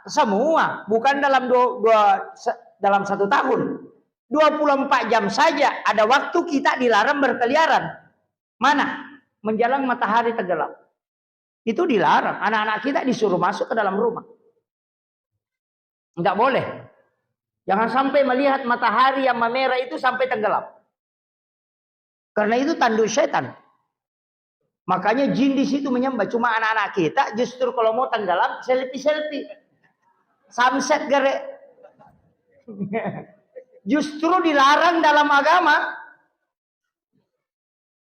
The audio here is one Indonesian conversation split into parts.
semua, bukan dalam dalam 1 tahun. 24 jam saja ada waktu kita dilarang berkeliaran. Mana? Menjelang matahari tenggelam. Itu dilarang. Anak-anak kita disuruh masuk ke dalam rumah. Enggak boleh. Jangan sampai melihat matahari yang memerah itu sampai tenggelam. Karena itu tanduk setan. Makanya jin di situ menyembah. Cuma anak-anak kita justru kalau mau tenggelam selfie. Sunset gere. Justru dilarang dalam agama.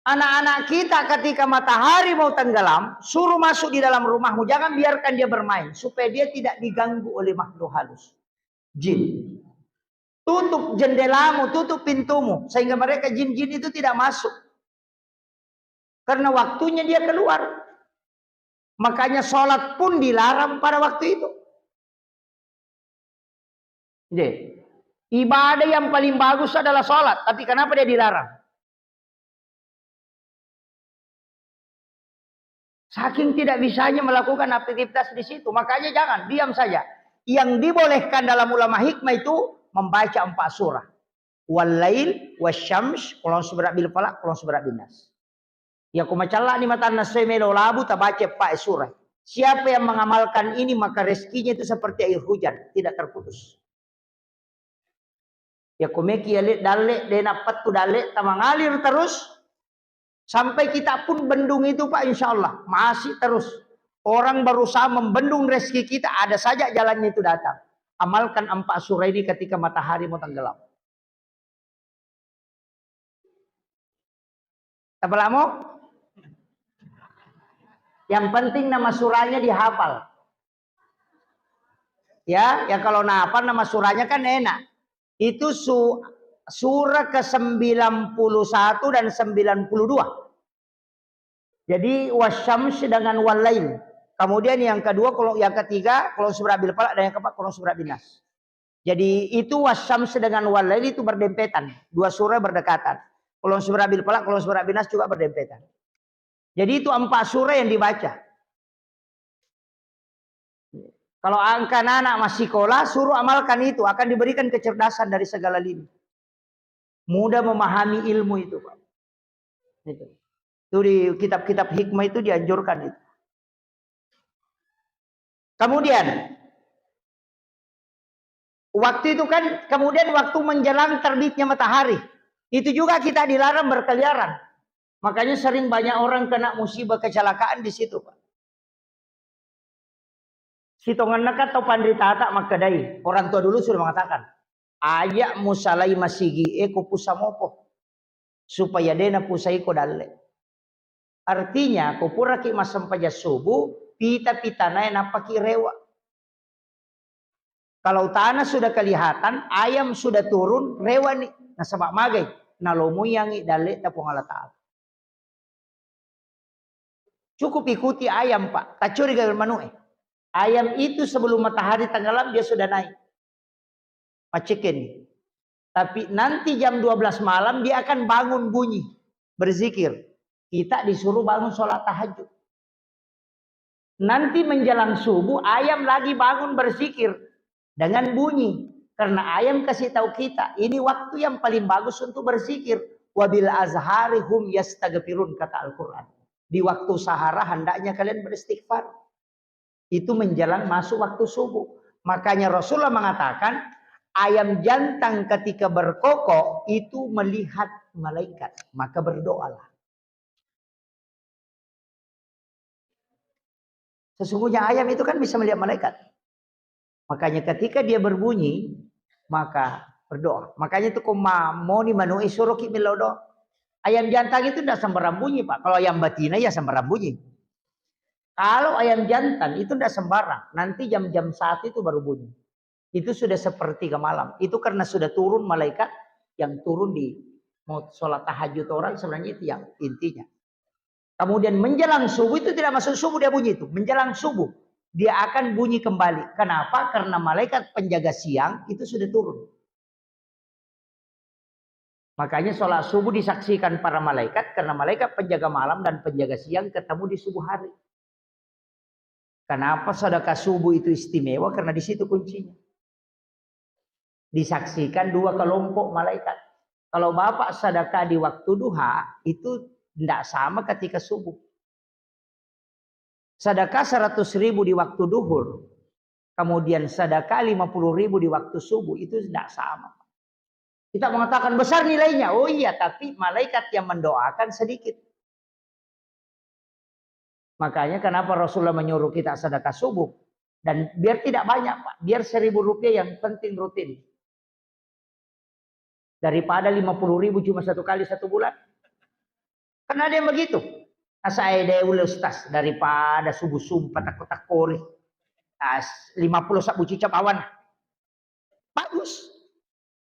Anak-anak kita ketika matahari mau tenggelam, suruh masuk di dalam rumahmu. Jangan biarkan dia bermain. Supaya dia tidak diganggu oleh makhluk halus. Jin. Tutup jendelamu, tutup pintumu. Sehingga mereka jin-jin itu tidak masuk. Karena waktunya dia keluar. Makanya sholat pun dilarang pada waktu itu. Jadi, ibadah yang paling bagus adalah sholat. Tapi kenapa dia dilarang? Saking tidak bisanya melakukan aktivitas di situ. Makanya jangan, diam saja. Yang dibolehkan dalam ulama hikmah itu membaca 4 surah. Wal-lail, wasyams, qul a'udzu bil falaq, qul a'udzu bin nas. Ya kumacalla ni matan nasemelo labu tabaca 4 surah. Siapa yang mengamalkan ini maka rezekinya itu seperti air hujan, tidak terputus. Ya kumeki alit dalek dena patu dalek tamangalir terus. Sampai kita pun bendung itu Pak, insya Allah masih terus. Orang berusaha membendung rezeki kita, ada saja jalannya itu datang. Amalkan 4 surah ini ketika matahari mau tenggelam. Apa lamo? Yang penting nama surahnya dihafal. Ya kalau hafal nama surahnya kan enak. Itu surah ke-91 dan 92. Jadi wasyams dengan walail. Kemudian yang kedua, yang ketiga kalau surah bil falaq dan yang keempat kalau surah bin nas. Jadi itu wasyams dengan walail itu berdempetan. 2 surah berdekatan. Kalau surah bil falaq, kalau surah bin nas juga berdempetan. Jadi itu 4 surah yang dibaca. Kalau anak-anak masih sekolah, suruh amalkan itu. Akan diberikan kecerdasan dari segala lini. Mudah memahami ilmu itu, Pak. Itu di kitab-kitab hikmah itu dianjurkan itu. Kemudian, waktu itu kan, kemudian waktu menjelang terbitnya matahari. Itu juga kita dilarang berkeliaran. Makanya sering banyak orang kena musibah kecelakaan di situ, Pak. Hitungan nekat atau pandrita tak makadai. Orang tua dulu sudah mengatakan, ayak musalai masigi eko pusamopo supaya dena pusai ko dalle. Artinya kupura ki masam paja subuh pita nae napaki rewa. Kalau tanah sudah kelihatan, ayam sudah turun, rewa nih. Nah sebab magai, nalomu yangi dalle tapung Allah Ta'ala. Cukup ikuti ayam Pak, tak curiga manue. Ayam itu sebelum matahari tenggelam dia sudah naik. Macekin. Tapi nanti jam 12 malam dia akan bangun bunyi. Berzikir. Kita disuruh bangun sholat tahajud. Nanti menjelang subuh ayam lagi bangun berzikir. Dengan bunyi. Karena ayam kasih tahu kita. Ini waktu yang paling bagus untuk berzikir. Wabil azhari hum yastaghfirun kata Al-Quran. Di waktu sahara hendaknya kalian beristighfar. Itu menjelang masuk waktu subuh. Makanya Rasulullah mengatakan, ayam jantan ketika berkokok itu melihat malaikat. Maka berdoalah. Sesungguhnya ayam itu kan bisa melihat malaikat. Makanya ketika dia berbunyi, maka berdoa. Makanya itu kumamoni manui suruki milodo. Ayam jantan itu tidak sembarang bunyi Pak. Kalau ayam betina ya sembarang bunyi. Kalau ayam jantan itu tidak sembarang. Nanti jam-jam saat itu baru bunyi. Itu sudah sepertiga malam. Itu karena sudah turun malaikat yang turun di mau sholat tahajud orang. Sebenarnya itu yang intinya. Kemudian menjelang subuh itu tidak masuk subuh dia bunyi itu. Menjelang subuh dia akan bunyi kembali. Kenapa? Karena malaikat penjaga siang itu sudah turun. Makanya sholat subuh disaksikan para malaikat. Karena malaikat penjaga malam dan penjaga siang ketemu di subuh hari. Kenapa sedekah subuh itu istimewa? Karena di situ kuncinya. Disaksikan dua kelompok malaikat. Kalau Bapak sedekah di waktu duha, itu tidak sama ketika subuh. Sedekah 100.000 di waktu duhur, kemudian sedekah 50.000 di waktu subuh, itu tidak sama. Kita mengatakan besar nilainya. Oh iya, tapi malaikat yang mendoakan sedikit. Makanya kenapa Rasulullah menyuruh kita sedekah subuh. Dan biar tidak banyak, Pak. Biar 1.000 rupiah yang penting rutin. Daripada 50.000 cuma satu kali satu bulan. Karena ada yang begitu. Asa ide Ustaz. Daripada subuh-subuh patak-patak kori. 50 sak buci cap awan. Bagus.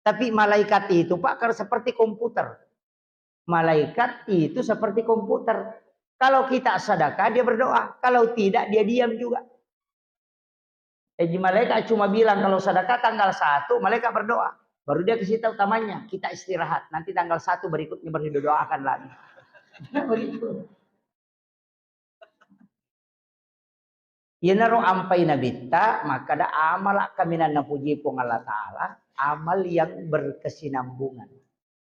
Tapi malaikat itu, Pak, karena seperti komputer. Malaikat itu seperti komputer. Kalau kita sedekah, dia berdoa. Kalau tidak, dia diam juga. Jadi malaikat cuma bilang kalau sedekah tanggal 1, malaikat berdoa. Baru dia kasih tahu utamanya, kita istirahat. Nanti tanggal 1 berikutnya baru didoakan lagi. Begitu. Yenaro ampai nabita, maka ada amal kaminan napuji pung Allah Ta'ala. Amal yang berkesinambungan.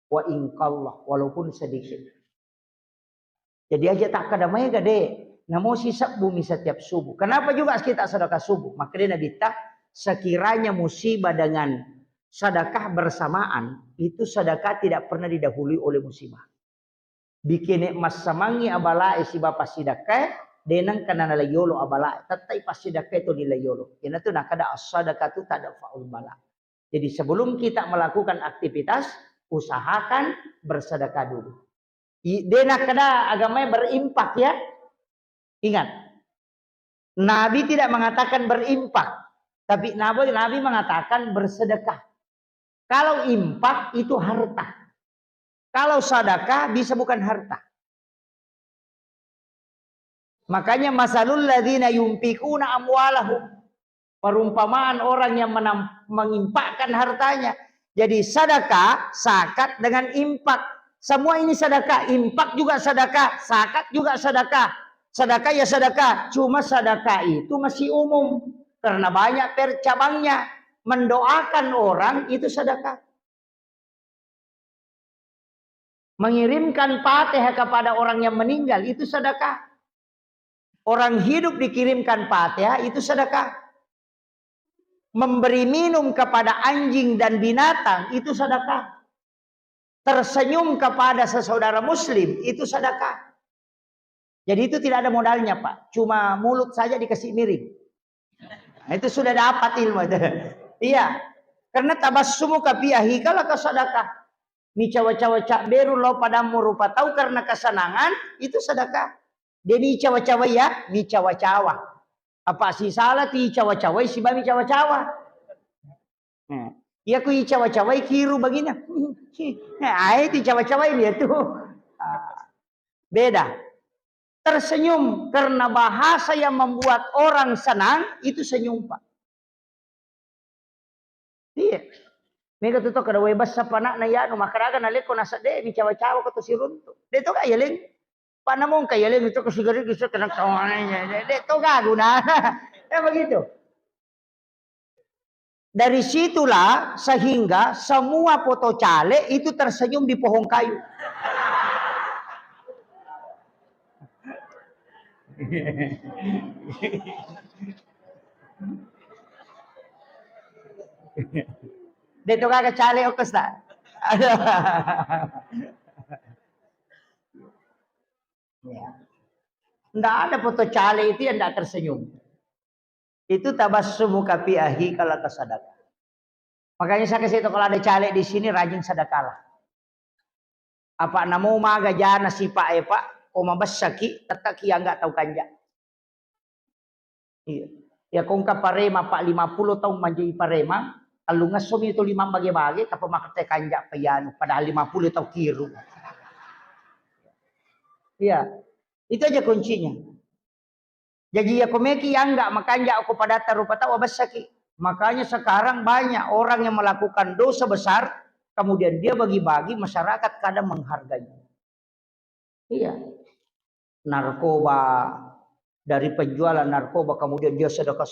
Wa ingkallah, walaupun sedikit. Jadi aja tak kadamai gede. Namo sisa bumi setiap subuh. Kenapa juga kita sedekah subuh? Maka dia Nabi tak sekiranya musibah dengan sedekah bersamaan, itu sedekah tidak pernah didahului oleh musibah. Bikin mas samangi abala si bapak sedekah, denang kanana layolo abala. Tatai pas sedekah itu dilayolo. Karena itu nak ada sedekah itu tak ada faul bala. Jadi sebelum kita melakukan aktivitas, usahakan bersedekah dulu. Dena kada agamanya berimpak ya. Ingat. Nabi tidak mengatakan berimpak. Tapi Nabi mengatakan bersedekah. Kalau impak itu harta. Kalau sedekah bisa bukan harta. Makanya masalul ladzina yunfikuna amwalahum. Perumpamaan orang yang mengimpakkan hartanya. Jadi sedekah zakat dengan impak. Semua ini sedekah, impak juga sedekah, zakat juga sedekah. Sedekah ya sedekah, cuma sedekah itu masih umum karena banyak cabangnya. Mendoakan orang itu sedekah. Mengirimkan Fatihah kepada orang yang meninggal itu sedekah. Orang hidup dikirimkan Fatihah itu sedekah. Memberi minum kepada anjing dan binatang itu sedekah. Tersenyum kepada sesaudara muslim itu sedekah. Jadi itu tidak ada modalnya, Pak. Cuma mulut saja dikasih miring. Nah, itu sudah dapat ilmu itu. Iya. Karena tabassumu kafiahi kalau ke sedekah. Mi cawa-cawa beru lo padamu rupa tahu karena kesenangan itu sedekah. Dia mi cawa-cawa ya, mi cawa-cawa. Apa sih salah ti cawa-cawa si bami cawa-cawa. Nah, ya ku cawa-cawa kiru begini. Nah, itu cawa-cawa ini itu. Beda. Tersenyum karena bahasa yang membuat orang senang itu senyum, Pak. Iya. Mega tuh kada webas sa panak na yano makaraga na leko nasa de mi cawa-cawa ko to si runto. Dito ka yaling. Panamong ka yaling ito kasi gari gusto ka nagtawanan. Dito ka guna. Ya begitu. Dari situlah sehingga semua foto cale itu tersenyum di pohon kayu. Dito ka cale o kasta. Ya. Nggak ada foto cale itu yang tidak tersenyum. Itu tabassumu kafiahi kalau kesedekah. Makanya saya kasih itu kalau ada cale di sini rajin sedekahlah. Apa namo maga jana si Pak Pak o mabasaki tatak yang enggak tahu kanja. Iya. Ya kung kaparema Pak 50 tahun manjai parema, kalau ngasumi itu 5 bagi-bagi kapag makate kanja payano padahal 50 tahun kiru. Iya. Itu aja kuncinya. Jadi ya komeki yang enggak makanya aku pada taruh tahu abasaki. Makanya sekarang banyak orang yang melakukan dosa besar, kemudian dia bagi-bagi, masyarakat kadang menghargai. Iya. Narkoba, Dari penjualan narkoba, kemudian dia sedekah.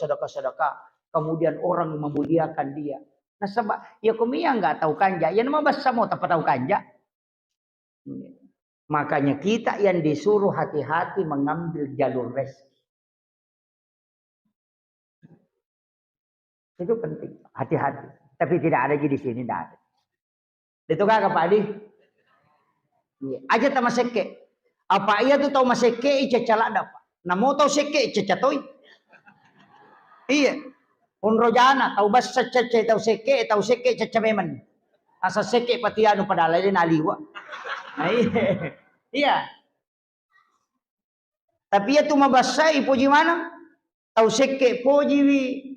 Kemudian orang memuliakan dia. Nah sebab, ya kumia nggak tahu kanja. Ya nama bahasa mau tak tahu kanja. Makanya kita yang disuruh hati-hati mengambil jalur rezeki. Itu penting, hati-hati. Tapi tidak ada di sini, tidak ada. Itu kagak Pak Adi? Aja sama seke. Apa iya tuh tahu maseke cecala ada Pak. Nah mau tahu seke cecatoi. Iya. Unrojana tahu bahasa cece tahu seke cecameman. Asa seke patiano pada lain aliwa. Nah, iya. Iya. Tapi ya tuh mabasa ipo gimana? Tahu seke pojiwi.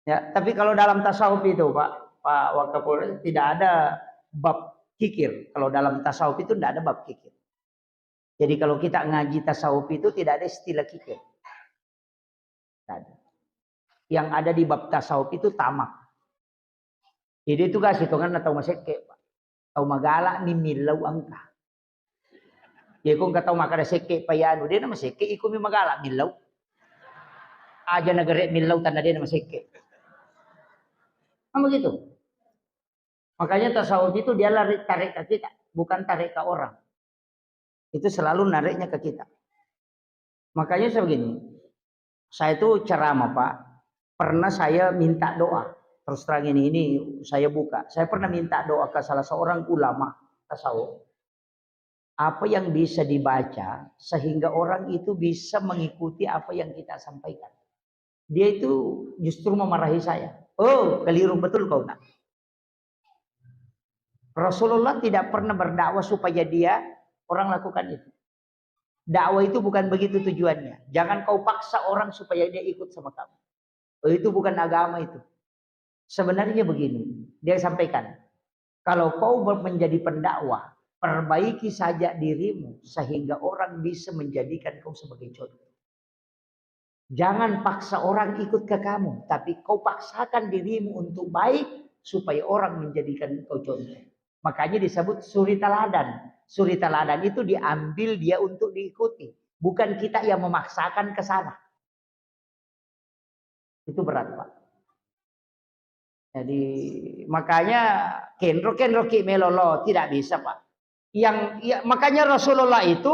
Ya, tapi kalau dalam tasawuf itu Pak Wakapolres tidak ada bab kikir. Kalau dalam tasawuf itu tidak ada bab kikir. Jadi kalau kita ngaji tasawuf itu tidak ada istilah kikir. Tidak ada. Yang ada di bab tasawuf itu tamak. Jadi itu guys hitungan atau maseke Pak. Tahu magala ni milau angka. Ya kung kataw makada seke payano dia nama seke ikumi magala milau. Aja negara milau tanda dia nama seke. Kan begitu. Makanya tasawuf itu dia tarik ke kita, bukan tarik ke orang. Itu selalu nariknya ke kita. Makanya saya begini, saya itu ceramah Pak, pernah saya minta doa. Terus terang ini saya buka. Saya pernah minta doa ke salah seorang ulama tasawuf. Apa yang bisa dibaca sehingga orang itu bisa mengikuti apa yang kita sampaikan. Dia itu justru memarahi saya. Oh, keliru betul kau nak. Rasulullah tidak pernah berdakwah supaya dia orang lakukan itu. Dakwah itu bukan begitu tujuannya. Jangan kau paksa orang supaya dia ikut sama kamu. Oh, itu bukan agama itu. Sebenarnya begini, dia sampaikan. Kalau kau menjadi pendakwah, perbaiki saja dirimu sehingga orang bisa menjadikan kau sebagai contoh. Jangan paksa orang ikut ke kamu, tapi kau paksakan dirimu untuk baik supaya orang menjadikan kau contoh. Makanya disebut suri teladan. Suri teladan itu diambil dia untuk diikuti, bukan kita yang memaksakan ke sana. Itu berat Pak. Jadi makanya kenro ki melolo tidak bisa Pak. Makanya Rasulullah itu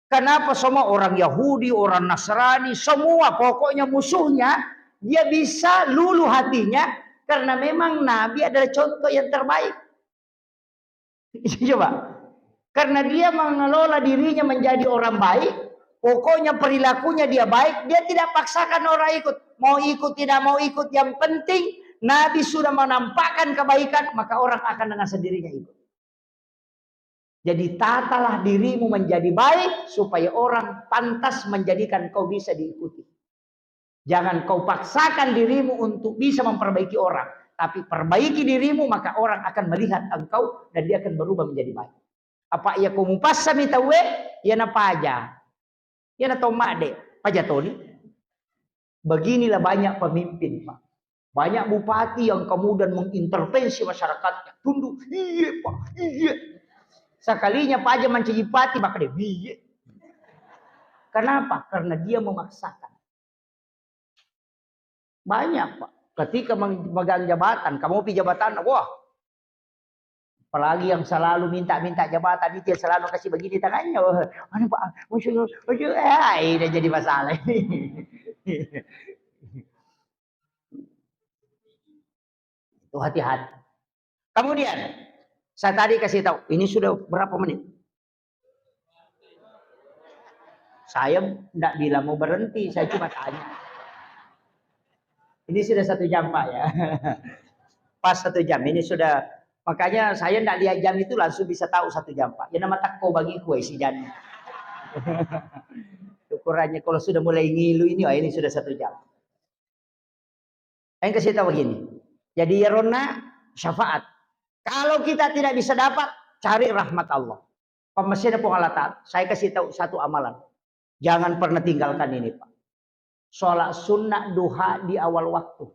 kenapa semua orang Yahudi, orang Nasrani, semua pokoknya musuhnya, dia bisa luluh hatinya karena memang Nabi adalah contoh yang terbaik. Coba, karena dia mengelola dirinya menjadi orang baik, pokoknya perilakunya dia baik, dia tidak paksakan orang ikut. Mau ikut, tidak mau ikut, yang penting Nabi sudah menampakkan kebaikan, maka orang akan dengan sendirinya ikut. Jadi tatalah dirimu menjadi baik supaya orang pantas menjadikan kau bisa diikuti. Jangan kau paksakan dirimu untuk bisa memperbaiki orang. Tapi perbaiki dirimu maka orang akan melihat engkau dan dia akan berubah menjadi baik. Apa ia kau mupasa mitawe? Ya na paja. Ya na tomade. Paja Tony. Beginilah banyak pemimpin Pak. Banyak bupati yang kemudian mengintervensi masyarakatnya. Tunduk. Iya Pak. Iya. Sekalinya Pak Haji mencicipati maka dia biye. Kenapa? Karena dia memaksakan. Banyak Pak. Ketika memegang jabatan, kamu pilih jabatan, wah. Apalagi yang selalu minta jabatan itu selalu kasih begini tangannya. Mana Pak? Musuh, ini jadi masalah. Itu hati-hati. Kemudian saya tadi kasih tahu, ini sudah berapa menit? Saya tidak bilang mau berhenti, saya cuma tanya. Ini sudah 1 jam Pak ya. Pas 1 jam, ini sudah. Makanya saya tidak lihat jam itu langsung bisa tahu 1 jam Pak. Ya nama takko bagi kue si Jan. Ukurannya kalau sudah mulai ngilu ini, ini sudah 1 jam. Yang kasih tahu begini. Jadi ya Rona, syafaat. Kalau kita tidak bisa dapat, cari rahmat Allah. Pemesin pengalatan. Saya kasih tahu satu amalan. Jangan pernah tinggalkan ini Pak. Sholat sunnah duha di awal waktu.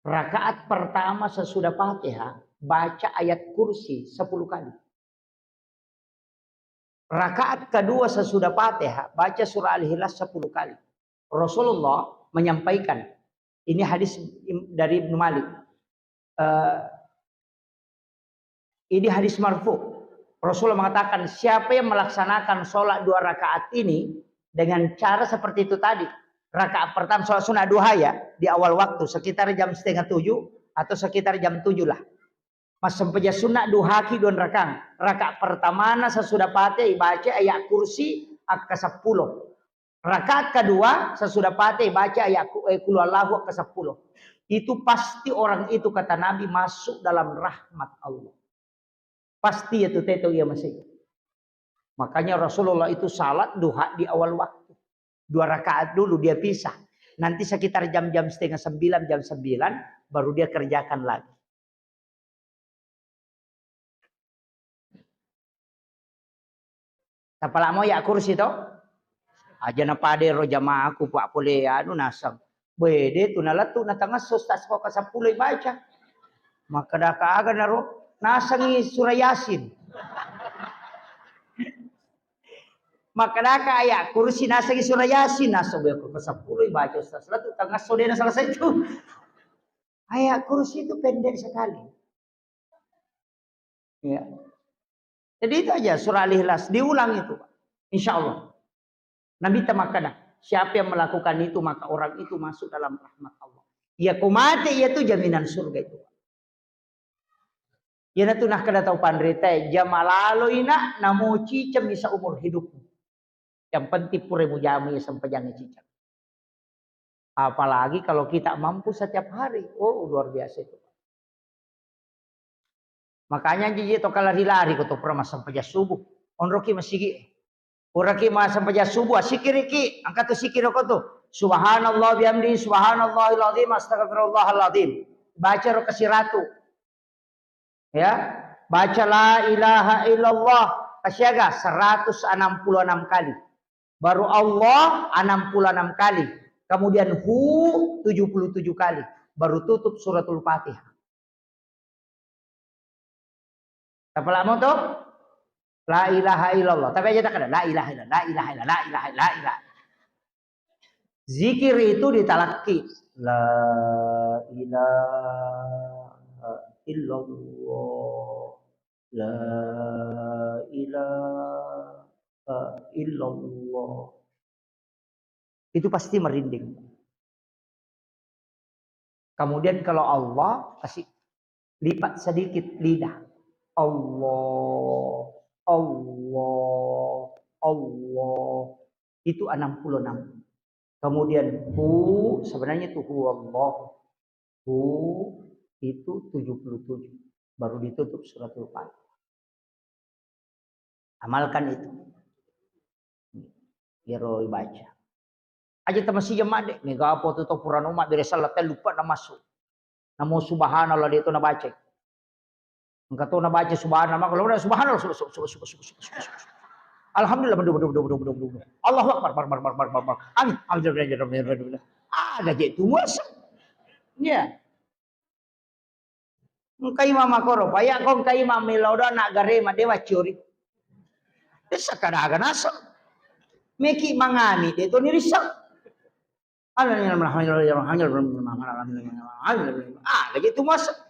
Rakaat pertama sesudah Fatihah, baca ayat kursi 10 kali. Rakaat kedua sesudah Fatihah baca surah Al-Ikhlas 10 kali. Rasulullah menyampaikan, ini hadis dari Ibnu Malik. Ini hadis marfu. Rasulullah mengatakan, siapa yang melaksanakan sholat 2 rakaat ini dengan cara seperti itu tadi. Rakaat pertama sholat sunnah duha ya, di awal waktu sekitar jam 6:30 atau sekitar jam 7 lah. Mas sampai sunnah duha ki 2 rakaat. Rakaat pertama sesudah Fatihah baca ayat kursi ke-10. Rakaat kedua sesudah Fatihah baca ayat qul huwallahu ke-10. Itu pasti orang itu kata Nabi masuk dalam rahmat Allah. Pasti itu teto ya masih. Makanya Rasulullah itu salat duha di awal waktu. 2 rakaat dulu dia pisah. Nanti sekitar jam-jam 8:30, jam 9 baru dia kerjakan lagi. Tapala mo ya kursi to? Aja na pade ro jamaah aku pak pole anu nasang. Bede tu nalatu na tangah sostas ko ka 10 baca. Maka dah kaaga na ro nasangi surah Yasin. Maka dah ayat kursi nasangi surah Yasin nasang ko ka 10 baca ustaz. Latu tangah sode na selesai itu. Ayat kursi itu pendek sekali. Ya. Jadi itu aja surah Al-Ikhlas diulang itu, insya Allah. Nabi tamakana, siapa yang melakukan itu maka orang itu masuk dalam rahmat Allah. Ya kumate itu jaminan surga itu. Ya natu nak kada tahu pandrita jamalalo ina namo cicam bisa umur hidupmu. Yang penting puremu jami sampai jangan cicam. Apalagi kalau kita mampu setiap hari, oh luar biasa itu. Makanya jiji to kala lari ko to pernah sampai subuh. Onroki masigi. Uraki ma sampai subuh sikiriki angkat to sikir ko to. Subhanallah bihamdi subhanallahil azim astagfirullahal azim. Baca ro kasiratu. Ya, baca la ilaha illallah kasyaga 166 kali. Baru Allah 66 kali. Kemudian hu 77 kali. Baru tutup suratul Fatihah. Apa lama tu? La ilaha illallah. Tapi aja tak ada. La ilaha illallah. La ilaha illallah. La ilaha illallah. La ilaha. Zikir itu ditalaki. La ilaha illallah. La ilaha illallah. Itu pasti merinding. Kemudian kalau Allah kasih lipat sedikit lidah. Allah, Allah, Allah. Itu 66. Kemudian hu sebenarnya itu hu Allah. Hu itu 77. Baru ditutup suratul Fatihah. Amalkan itu. Biar baca. Aja tamasi jemaah deh. Mega apa tu purana umat dari salat lupa nama masuk. Namo subhanallah dia itu na baca. Engkau tahu nak baca subhanallah, kalau udah subhanallah, alhamdulillah, Allahu akbar, amin, alhamdulillah, ada je itu masa, ya. Engkau imam akoro, payah kau engkau imam melauda nak garema dewa curi, desa kada agan asal, meki mangani dia tu nirisak, alhamdulillah, ada je itu masa.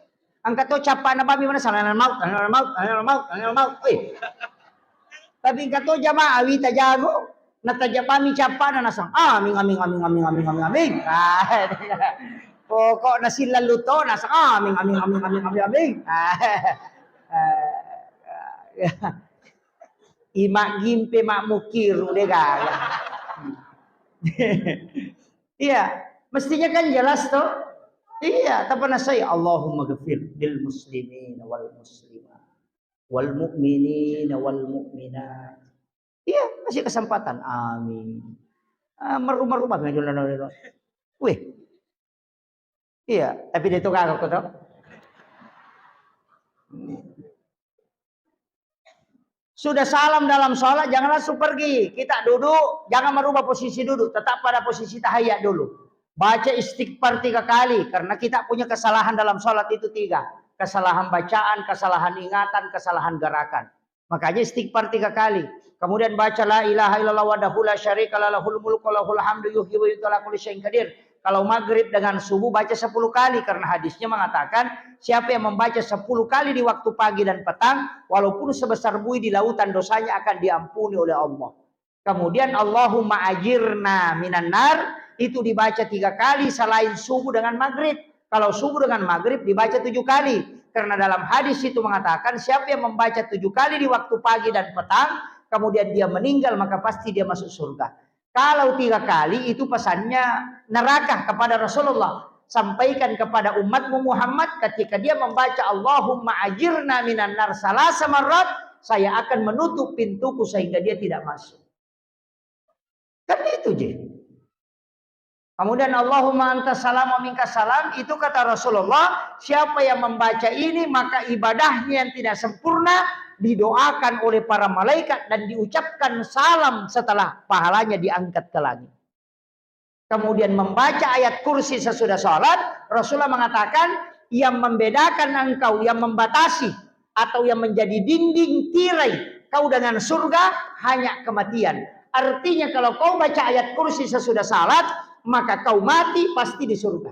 Angkat to capa na babi mana sana maut. Tapi angkat to jamaah awi tajago nataja pami capa na nasang. Amin. Pokok nasi lalu to nasang amin. Imak gimpe mak mukiru dega. Iya, mestinya kan jelas toh. Iya, tapi saya Allahumma ghafir lil muslimin wal muslimat wal mu'minin wal mu'minat. Iya, kasih kesempatan. Amin. Merumah-rumah ngajulan. Wih. Iya, tapi dia itu kagak kok. Sudah salam dalam sholat, jangan langsung pergi. Kita duduk, jangan merubah posisi duduk, tetap pada posisi tahiyat dulu. Baca istighfar 3 kali karena kita punya kesalahan dalam sholat itu 3. Kesalahan bacaan, kesalahan ingatan, kesalahan gerakan. Makanya istighfar 3 kali. Kemudian baca la ilaha illallah wahdahu la syarika lah lahul mulku wa lahul hamdu yuhyi wa yumiitu ala kulli syai'in qadir. Kalau maghrib dengan subuh baca 10 kali karena hadisnya mengatakan siapa yang membaca 10 kali di waktu pagi dan petang walaupun sebesar buih di lautan dosanya akan diampuni oleh Allah. Kemudian Allahumma ajirna minan nar itu dibaca 3 kali selain subuh dengan maghrib. Kalau subuh dengan maghrib dibaca 7 kali. Karena dalam hadis itu mengatakan siapa yang membaca 7 kali di waktu pagi dan petang, kemudian dia meninggal maka pasti dia masuk surga. Kalau 3 kali itu pesannya neraka kepada Rasulullah. Sampaikan kepada umatmu Muhammad ketika dia membaca Allahumma ajirna minan nar salasa marrat, saya akan menutup pintuku sehingga dia tidak masuk. Kan itu je. Kemudian Allahumma antas salam wa minkas salam itu kata Rasulullah, siapa yang membaca ini maka ibadahnya yang tidak sempurna didoakan oleh para malaikat dan diucapkan salam setelah pahalanya diangkat ke langit. Kemudian membaca ayat kursi sesudah sholat, Rasulullah mengatakan yang membedakan engkau, yang membatasi atau yang menjadi dinding tirai kau dengan surga hanya kematian. Artinya kalau kau baca ayat kursi sesudah salat maka kau mati pasti di surga.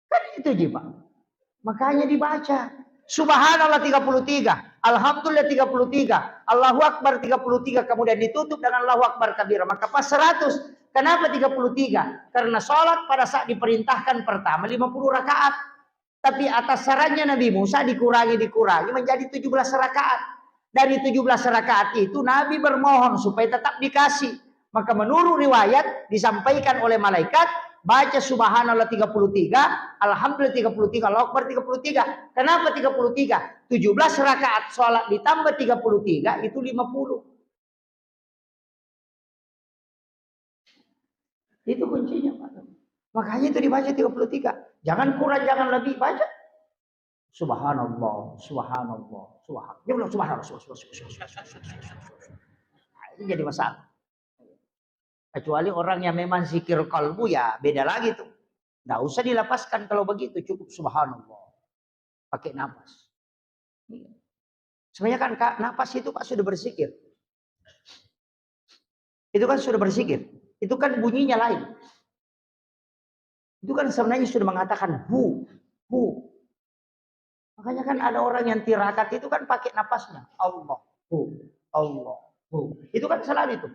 Kan itu ji Pak. Makanya dibaca. Subhanallah 33, Alhamdulillah 33, Allahu Akbar 33, kemudian ditutup dengan Allahu Akbar kabira. Maka pas 100. Kenapa 33? Karena sholat pada saat diperintahkan pertama 50 rakaat. Tapi atas sarannya Nabi Musa dikurangi menjadi 17 rakaat. Dari 17 rakaat itu Nabi bermohon supaya tetap dikasih. Maka menurut riwayat disampaikan oleh malaikat, baca subhanallah 33, alhamdulillah 33, Allahu Akbar 33. Kenapa 33? 17 rakaat sholat ditambah 33 itu 50. Itu kuncinya Pak. Makanya itu dibaca 33. Jangan kurang, jangan lebih, baca. Subhanallah, subhanallah, subhanallah. Dia bilang subhanallah, itu jadi masalah. Kecuali orang yang memang zikir kalbu ya beda lagi tuh. Nggak usah dilepaskan kalau begitu, cukup subhanallah. Pakai nafas. Sebenarnya kan nafas itu Pak sudah berzikir. Itu kan sudah berzikir. Itu kan bunyinya lain. Itu kan sebenarnya sudah mengatakan hu. Makanya kan ada orang yang tirakat itu kan pakai nafasnya. Allah, hu. Itu kan selalu itu.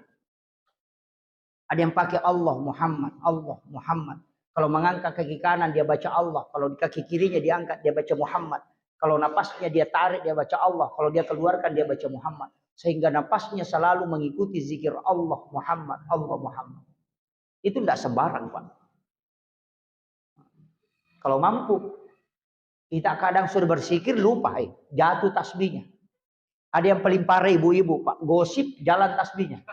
Ada yang pakai Allah Muhammad. Kalau mengangkat kaki kanan dia baca Allah. Kalau di kaki kirinya diangkat dia baca Muhammad. Kalau napasnya dia tarik dia baca Allah. Kalau dia keluarkan dia baca Muhammad. Sehingga napasnya selalu mengikuti zikir Allah Muhammad. Itu tidak sembarang Pak. Kalau mampu. Kita kadang sudah berzikir lupa jatuh tasbihnya. Ada yang paling parah ibu-ibu Pak. Gosip jalan tasbihnya.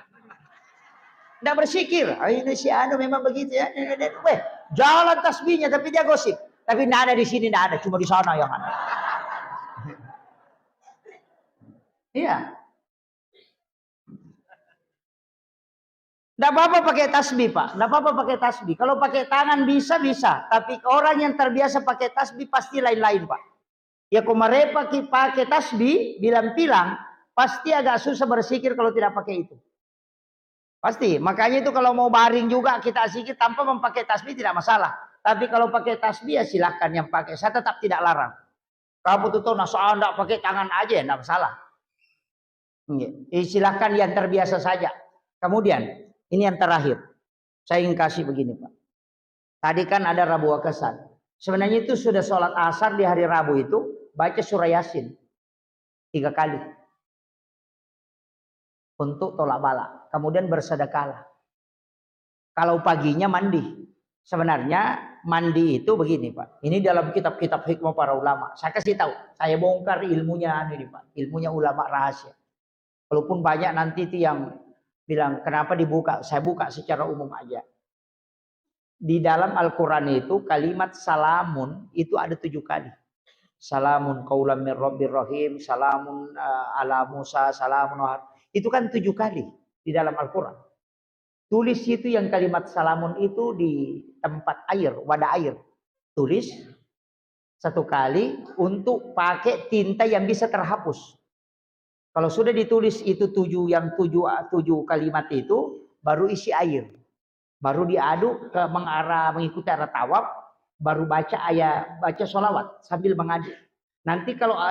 Tidak berzikir. Ini si Anu memang begitu ya. Jalan tasbihnya tapi dia gosip. Tapi tidak ada di sini, tidak ada. Cuma di sana yang ada. Iya. Tidak apa-apa pakai tasbih Pak. Tidak apa-apa pakai tasbih. Kalau pakai tangan bisa. Tapi orang yang terbiasa pakai tasbih pasti lain-lain Pak. Ya kemarin pakai tasbih, bilang-bilang, pasti agak susah berzikir kalau tidak pakai itu. Pasti. Makanya itu kalau mau baring juga kita zikir tanpa memakai tasbih tidak masalah. Tapi kalau pakai tasbih ya silahkan yang pakai. Saya tetap tidak larang. Kamu tuh soal enggak pakai tangan aja enggak masalah. Silahkan yang terbiasa saja. Kemudian ini yang terakhir. Saya ingin kasih begini Pak. Tadi kan ada Rabu Wakasan. Sebenarnya itu sudah sholat asar di hari Rabu itu baca surah Yasin 3 kali. Untuk tolak bala. Kemudian bersedekahlah. Kalau paginya mandi. Sebenarnya mandi itu begini Pak. Ini dalam kitab-kitab hikmah para ulama. Saya kasih tahu. Saya bongkar ilmunya ini Pak. Ilmunya ulama rahasia. Walaupun banyak nanti itu yang bilang kenapa dibuka. Saya buka secara umum aja. Di dalam Al-Quran itu kalimat salamun itu ada 7 kali. Salamun qaulam mir rabbir rahim. Salamun ala Musa. Salamun itu kan 7 kali di dalam Al-Quran. Tulis itu yang kalimat salamun itu di tempat air, wadah air. Tulis 1 kali untuk pakai tinta yang bisa terhapus. Kalau sudah ditulis itu tujuh kalimat itu, baru isi air. Baru diaduk mengikuti arah tawaf, baru baca sholawat sambil mengaduk. Nanti kalau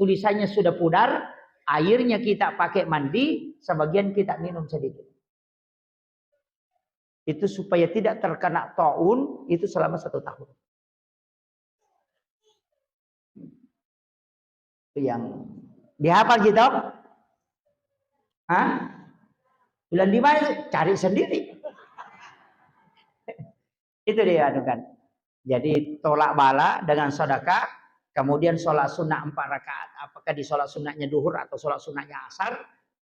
tulisannya sudah pudar, airnya kita pakai mandi, sebagian kita minum sedikit. Itu supaya tidak terkena taun, itu selama 1 tahun. Itu yang dihafal gitu. Hah? Bulan di mana? Cari sendiri. Itu dia kan. Jadi tolak bala dengan sedekah, kemudian sholat sunnah 4 rakaat. Apakah di sholat sunnahnya duhur atau sholat sunnahnya asar.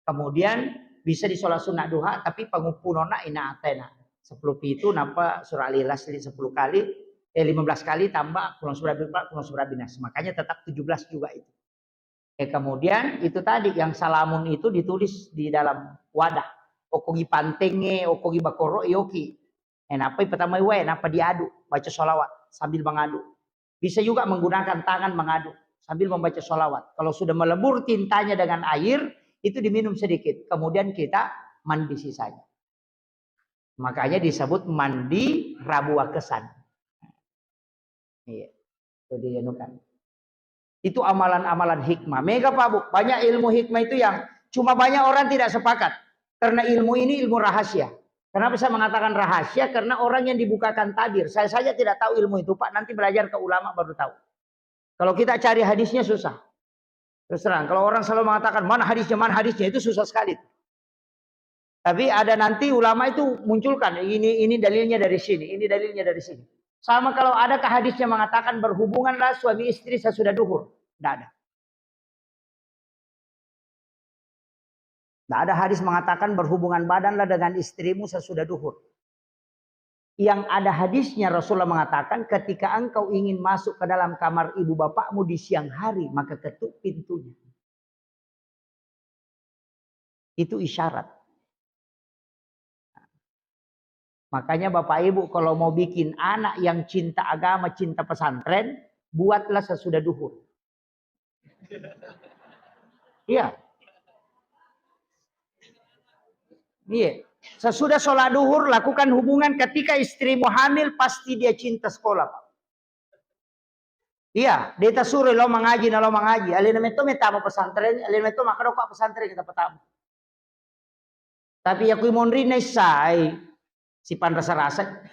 Kemudian bisa di sholat sunnah duha, tapi pengupunona ina atena. 10 itu napa surah Al-Ikhlas 10 kali, 15 kali tambah pulang surah Al-Falaq, pulang surah Binas. Makanya tetap 17 juga itu. Kemudian itu tadi yang salamun itu ditulis di dalam wadah. Okogi pantenge, okogi bakoro, yoki. Napa pertama napa diadu, baca sholawat sambil mengadu. Bisa juga menggunakan tangan mengadu sambil membaca sholawat. Kalau sudah melebur tintanya dengan air, itu diminum sedikit. Kemudian kita mandi sisanya. Makanya disebut mandi Rabu Wakesan. Iya, itu dianukan. Itu amalan-amalan hikmah. Mega Pak Bu, banyak ilmu hikmah itu yang cuma banyak orang tidak sepakat. Karena ilmu ini ilmu rahasia. Kenapa saya mengatakan rahasia? Karena orang yang dibukakan tabir. Saya saja tidak tahu ilmu itu Pak. Nanti belajar ke ulama baru tahu. Kalau kita cari hadisnya susah. Terus terang, kalau orang selalu mengatakan mana hadisnya itu susah sekali. Tapi ada nanti ulama itu munculkan ini dalilnya dari sini, ini dalilnya dari sini. Sama kalau ada hadisnya mengatakan berhubunganlah suami istri sesudah duhur, tidak ada. Tidak ada hadis mengatakan berhubungan badanlah dengan istrimu sesudah duhur. Yang ada hadisnya Rasulullah mengatakan ketika engkau ingin masuk ke dalam kamar ibu bapakmu di siang hari, maka ketuk pintunya. Itu isyarat. Makanya Bapak Ibu kalau mau bikin anak yang cinta agama, cinta pesantren, buatlah sesudah duhur. Iya. Iya. Sesudah sholat duhur, lakukan hubungan ketika istrimu hamil, pasti dia cinta sekolah. Iya, dia suruh lo mengaji, lo mengaji. Alina itu metama pesantren, alina itu maka rokok pesantren kita pertama. Tapi aku mau rina say. Sipan rasa-rasa.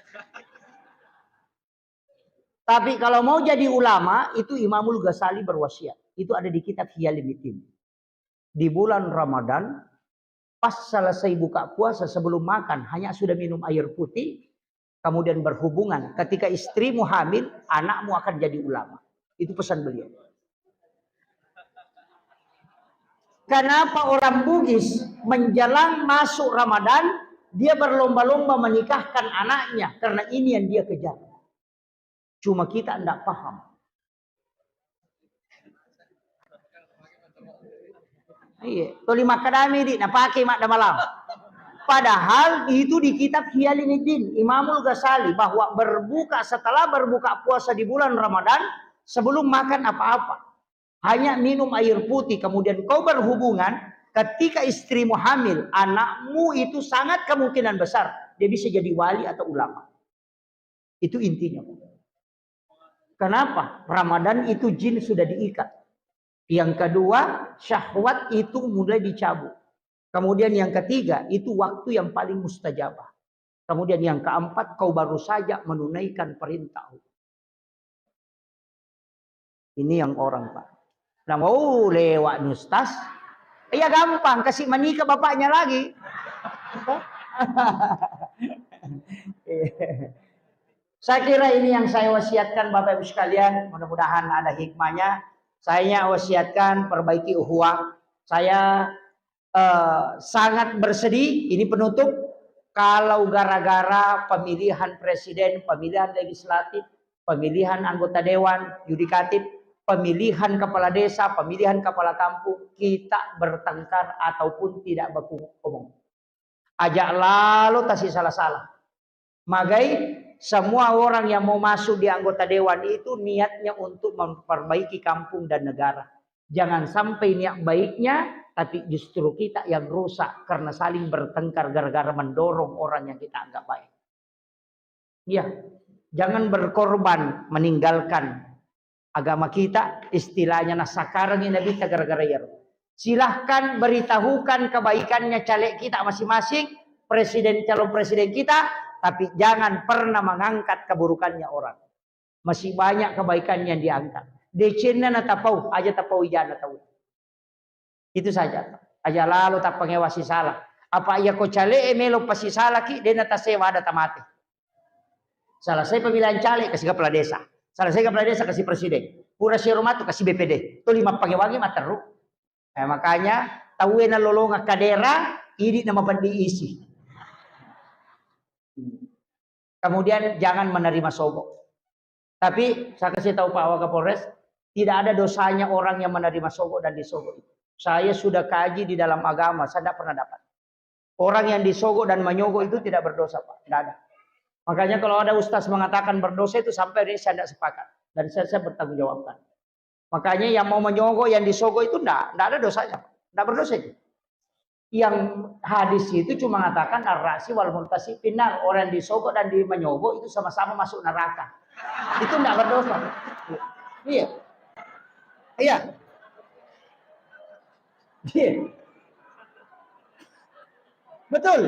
Tapi kalau mau jadi ulama, itu Imamul Ghazali berwasiat. Itu ada di kitab Hiyaliddin. Di bulan Ramadan, pas selesai buka puasa sebelum makan, hanya sudah minum air putih, kemudian berhubungan. Ketika istrimu hamil, anakmu akan jadi ulama. Itu pesan beliau. Kenapa orang Bugis menjelang masuk Ramadan, dia berlomba-lomba menikahkan anaknya karena ini yang dia kejar. Cuma kita tidak paham. Iya, toli makadami di napake mak malam. Padahal itu di kitab Hiyaliddin Imamul Ghazali bahwa setelah berbuka puasa di bulan Ramadan sebelum makan apa-apa, hanya minum air putih kemudian kau berhubungan. Ketika istrimu hamil, anakmu itu sangat kemungkinan besar dia bisa jadi wali atau ulama. Itu intinya. Kenapa? Ramadan itu jin sudah diikat. Yang kedua, syahwat itu mulai dicabut. Kemudian yang ketiga, itu waktu yang paling mustajabah. Kemudian yang keempat, kau baru saja menunaikan perintah. Ini yang orang Pak. Nah, mau lewat nustas. Iya gampang, kasih menikah bapaknya lagi. Saya kira ini yang saya wasiatkan Bapak Ibu sekalian. Mudah-mudahan ada hikmahnya. Saya wasiatkan perbaiki ukhuwah. Saya sangat bersedih. Ini penutup. Kalau gara-gara pemilihan presiden, pemilihan legislatif, pemilihan anggota dewan, yudikatif, pemilihan kepala desa, pemilihan kepala kampung, kita bertengkar ataupun tidak berkomong. Ajak lalu kasih salah-salah. Magai semua orang yang mau masuk di anggota dewan itu niatnya untuk memperbaiki kampung dan negara. Jangan sampai niat baiknya, tapi justru kita yang rusak karena saling bertengkar gara-gara mendorong orang yang kita anggap baik. Ya, jangan berkorban meninggalkan agama kita, istilahnya nasakarang ini Nabi gara-gara ya. Silahkan beritahukan kebaikannya caleg kita masing-masing, calon presiden kita, tapi jangan pernah mengangkat keburukannya orang. Masih banyak kebaikan yang diangkat. Decena na tapau, aja tapau ijana tahu. Itu saja. Aja lalu tak pengewasi salah. Apa ia ko caleg melo pasi salah ki, dia nata sewa ada tamati. Salah saya pemilihan caleg kasih kepala desa. Salah saya kepala desa kasih presiden. Pura si rumah tu kasih BPD. Itu 5 pengewangi mah teruk. Makanya tahu na lolonga kadera, ini nama bandi isi. Kemudian jangan menerima sogok. Tapi saya kasih tahu Pak Wakapolres, tidak ada dosanya orang yang menerima sogok dan disogok. Saya sudah kaji di dalam agama, saya tidak pernah dapat. Orang yang disogok dan menyogok itu tidak berdosa Pak, tidak ada. Makanya kalau ada ustaz mengatakan berdosa itu sampai ini saya tidak sepakat. Dan saya bertanggung jawabkan. Makanya yang mau menyogok, yang disogok itu tidak ada dosanya. Tidak berdosa itu. Yang hadis itu cuma mengatakan ar-rasi wal murtasi finnar. Orang yang disogok dan menyogok itu sama-sama masuk neraka. Itu tidak berdosa. Iya. Iya. Iya. Betul.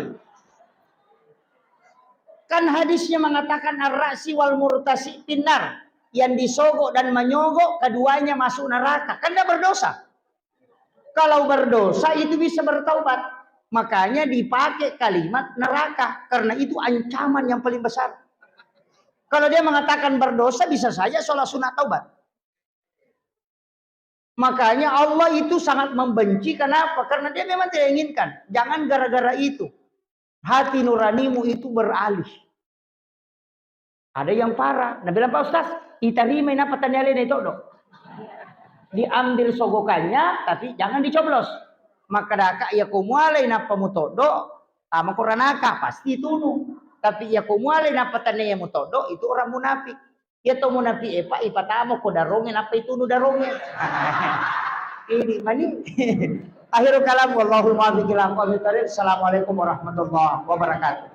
Kan hadisnya mengatakan ar-rasi wal murtasi finnar. Yang disogok dan menyogok keduanya masuk neraka. Kan tidak berdosa. Kalau berdosa itu bisa bertaubat. Makanya dipakai kalimat neraka. Karena itu ancaman yang paling besar. Kalau dia mengatakan berdosa bisa saja sholat sunat taubat. Makanya Allah itu sangat membenci. Kenapa? Karena dia memang tidak inginkan. Jangan gara-gara itu. Hati nuranimu itu beralih. Ada yang parah. Nah bilang Pak Ustaz, itarima na patanyalin itu dong. Diambil sogokannya, tapi jangan dicoblos. Maka daka ya kumualay na pamutodo, ama koranaka pasti tunuh. Tapi ya kumualay na patanaya mutodo, itu orang munafik. Ya to munafik epa ipatamo ko darongin apa itu nu darongin. Ini mani. Akhirul kalam wallahu muwaffiq ila aqwamit thoriq. Assalamualaikum warahmatullahi wabarakatuh.